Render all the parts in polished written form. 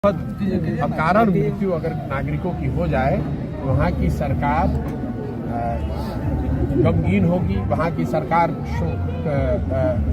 अकारण मृत्यु अगर नागरिकों की हो जाए तो वहाँ की सरकार गमगीन होगी, वहाँ की सरकार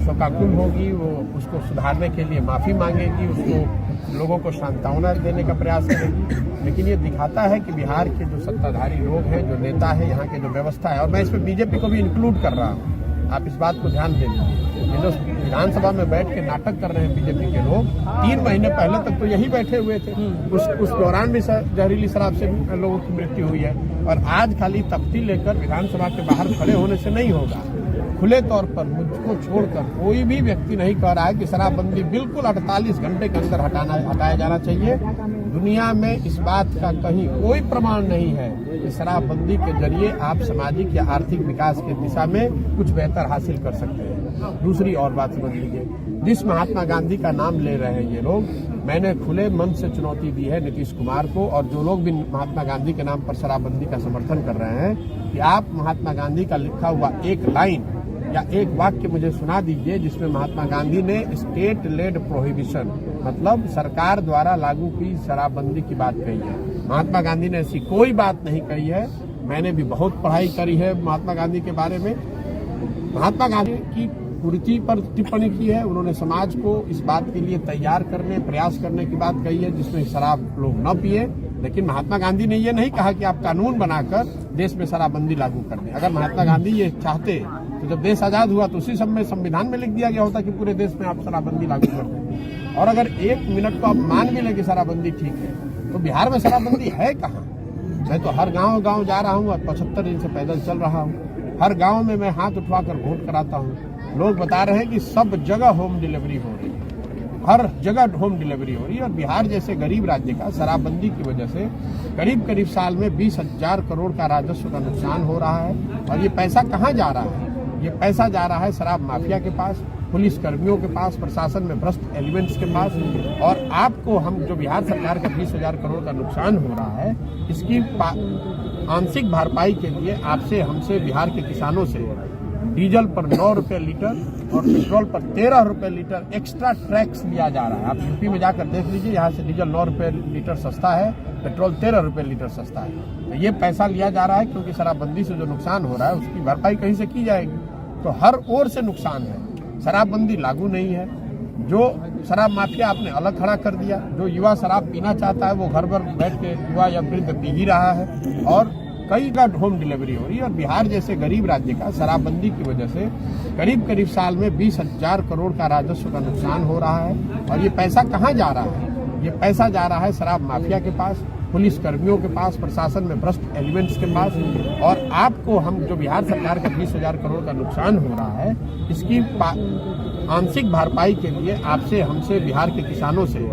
शोकाकुल होगी। वो उसको सुधारने के लिए माफ़ी मांगेगी, उसको लोगों को सांत्वना देने का प्रयास करेगी। लेकिन ये दिखाता है कि बिहार के जो सत्ताधारी लोग हैं, जो नेता है, यहाँ के जो व्यवस्था है, और मैं इसमें बीजेपी को भी इंक्लूड कर रहा हूँ, आप इस बात को ध्यान दे लीजिए। ये जो विधानसभा में बैठ के नाटक कर रहे हैं बीजेपी के लोग, 3 महीने पहले तक तो यही बैठे हुए थे। उस दौरान भी जहरीली शराब से लोगों की मृत्यु हुई है। और आज खाली तख्ती लेकर विधानसभा के बाहर खड़े होने से नहीं होगा। खुले तौर पर मुझको छोड़कर कोई भी व्यक्ति नहीं कह रहा है कि शराबबंदी बिल्कुल 48 घंटे के अंदर हटाया जाना चाहिए। दुनिया में इस बात का कहीं कोई प्रमाण नहीं है कि शराबबंदी के जरिए आप सामाजिक या आर्थिक विकास की दिशा में कुछ बेहतर हासिल कर सकते हैं। दूसरी और बात समझ लीजिए, जिस महात्मा गांधी का नाम ले रहे हैं ये लोग, मैंने खुले मन से चुनौती दी है नीतीश कुमार को और जो लोग भी महात्मा गांधी के नाम पर शराबबंदी का समर्थन कर रहे हैं, कि आप महात्मा गांधी का लिखा हुआ एक लाइन या एक वाक्य मुझे सुना दीजिए जिसमें महात्मा गांधी ने स्टेट लेड प्रोहिबिशन, मतलब सरकार द्वारा लागू की शराबबंदी की बात कही है। महात्मा गांधी ने ऐसी कोई बात नहीं कही है। मैंने भी बहुत पढ़ाई करी है महात्मा गांधी के बारे में। महात्मा गांधी की कुरीति पर टिप्पणी की है। उन्होंने समाज को इस बात के लिए तैयार करने, प्रयास करने की बात कही है जिसमें शराब लोग न पिए। लेकिन महात्मा गांधी ने ये नहीं कहा कि आप कानून बनाकर देश में शराबबंदी लागू कर दें। अगर महात्मा गांधी ये चाहते तो जब देश आजाद हुआ तो उसी समय संविधान में लिख दिया गया होता कि पूरे देश में आप शराबबंदी लागू कर दें। और अगर 1 मिनट को आप मान भी लें कि शराबबंदी ठीक है, तो बिहार में शराबबंदी है कहाँ? मैं तो हर गांव जा रहा हूँ और 75 दिन से पैदल चल रहा हूँ। हर गांव में मैं हाथ उठवाकर वोट कराता हूँ। लोग बता रहे हैं कि सब जगह होम डिलीवरी हो रही है, हर जगह होम डिलीवरी हो रही है। और बिहार जैसे गरीब राज्य का शराबबंदी की वजह से करीब साल में 20,000 करोड़ का राजस्व का नुकसान हो रहा है। और ये पैसा कहाँ जा रहा है? ये पैसा जा रहा है शराब माफिया के पास, पुलिस कर्मियों के पास, प्रशासन में भ्रष्ट एलिमेंट्स के पास। और आपको हम जो बिहार सरकार का 20,000 करोड़ का नुकसान हो रहा है, इसकी आंशिक भरपाई के लिए आपसे, हमसे, बिहार के किसानों से डीजल पर 9 रुपये लीटर और पेट्रोल पर 13 रुपये लीटर एक्स्ट्रा टैक्स लिया जा रहा है। आप यूपी में जाकर देख लीजिए, यहाँ से डीजल 9 रुपये लीटर सस्ता है, पेट्रोल 13 रुपये लीटर सस्ता है। तो ये पैसा लिया जा रहा है क्योंकि शराबबंदी से जो नुकसान हो रहा है उसकी भरपाई कहीं से की जाएगी। तो हर ओर से नुकसान है। शराबबंदी लागू नहीं है। जो शराब माफिया आपने अलग खड़ा कर दिया। जो युवा शराब पीना चाहता है वो घर पर बैठ के युवा या वृद्ध पी ही रहा है। और कई का होम डिलीवरी हो रही है। और बिहार जैसे गरीब राज्य का शराबबंदी की वजह से करीब साल में 20,000 करोड़ का राजस्व का नुकसान हो रहा है। और ये पैसा कहाँ जा रहा है? ये पैसा जा रहा है शराब माफिया के पास, पुलिस कर्मियों के पास, प्रशासन में भ्रष्ट एलिमेंट्स के पास। और आपको हम जो बिहार सरकार का 20,000 करोड़ का नुकसान हो रहा है, इसकी आंशिक भरपाई के लिए आपसे, हमसे, बिहार के किसानों से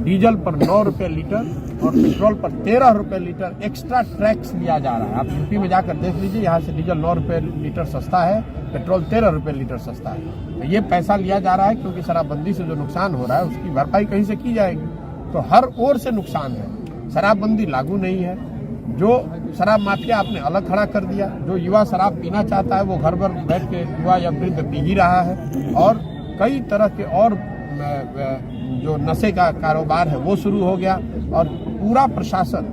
डीजल पर 9 रुपये लीटर और पेट्रोल पर 13 रुपये लीटर एक्स्ट्रा टैक्स लिया जा रहा है। आप यूपी में जाकर देख लीजिए, यहाँ से डीजल 9 रुपये लीटर सस्ता है, पेट्रोल 13 रुपये लीटर सस्ता है। तो ये पैसा लिया जा रहा है क्योंकि शराबबंदी से जो नुकसान हो रहा है उसकी भरपाई कहीं से की जाएगी। तो हर ओर से नुकसान है। शराबबंदी लागू नहीं है। जो शराब माफिया आपने अलग खड़ा कर दिया। जो युवा शराब पीना चाहता है वो घर पर बैठ के युवा या वृद्ध पी ही रहा है। और कई तरह के और जो नशे का कारोबार है वो शुरू हो गया। और पूरा प्रशासन,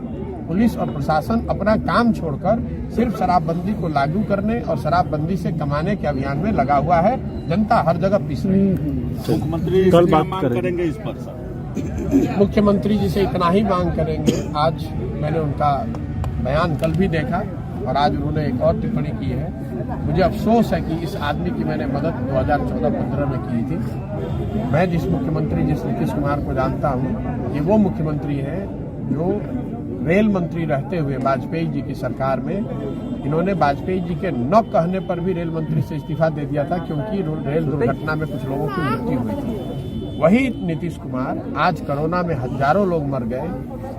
पुलिस और प्रशासन अपना काम छोड़कर सिर्फ शराबबंदी को लागू करने और शराबबंदी से कमाने के अभियान में लगा हुआ है। जनता हर जगह पिस रही है। मुख्यमंत्री कल बात करेंगे इस पर। मुख्यमंत्री जी से इतना ही मांग करेंगे। आज मैंने उनका बयान कल भी देखा और आज उन्होंने एक और टिप्पणी की है। मुझे अफसोस है कि इस आदमी की मैंने मदद 2014-15 में की थी। मैं जिस नीतीश कुमार को जानता हूँ, ये वो मुख्यमंत्री हैं जो रेल मंत्री रहते हुए वाजपेयी जी की सरकार में, इन्होंने वाजपेयी जी के न कहने पर भी रेल मंत्री से इस्तीफा दे दिया था क्योंकि रेल दुर्घटना में कुछ लोगों की मृत्यु हुई थी। वही नीतीश कुमार आज कोरोना में हजारों लोग मर गए,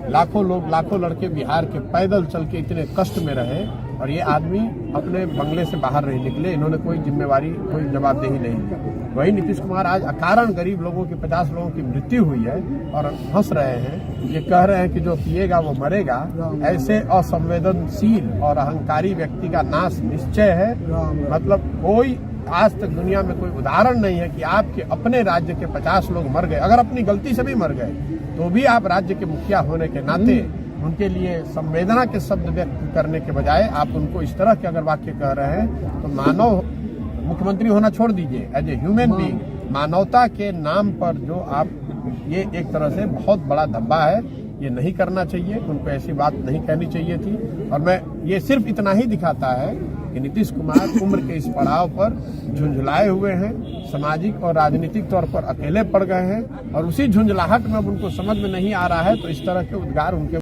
लाखों लड़के बिहार के पैदल चल के इतने कष्ट में रहे और ये आदमी अपने बंगले से बाहर नहीं निकले। इन्होंने कोई जिम्मेवारी, कोई जवाबदेही नहीं दी। वही नीतीश कुमार आज अकारण गरीब लोगों की 50 लोगों की मृत्यु हुई है और हंस रहे हैं। ये कह रहे हैं कि जो पिएगा वो मरेगा। ऐसे असंवेदनशील और अहंकारी व्यक्ति का नाश निश्चय है। मतलब कोई आज तक दुनिया में कोई उदाहरण नहीं है कि आपके अपने राज्य के 50 लोग मर गए, अगर अपनी गलती से भी मर गए तो भी आप राज्य के मुखिया होने के नाते उनके लिए संवेदना के शब्द व्यक्त करने के बजाय आप उनको इस तरह के अगर वाक्य कह रहे हैं तो मानव मुख्यमंत्री होना छोड़ दीजिए, एज ए ह्यूमन बीइंग मानवता के नाम पर जो आप ये एक तरह से बहुत बड़ा धब्बा है, ये नहीं करना चाहिए। उनको ऐसी बात नहीं कहनी चाहिए थी। और मैं ये सिर्फ इतना ही दिखाता है कि नीतीश कुमार उम्र के इस पड़ाव पर झुंझलाए हुए हैं, सामाजिक और राजनीतिक तौर पर अकेले पड़ गए हैं और उसी झुंझलाहट में अब उनको समझ में नहीं आ रहा है तो इस तरह के उद्गार उनके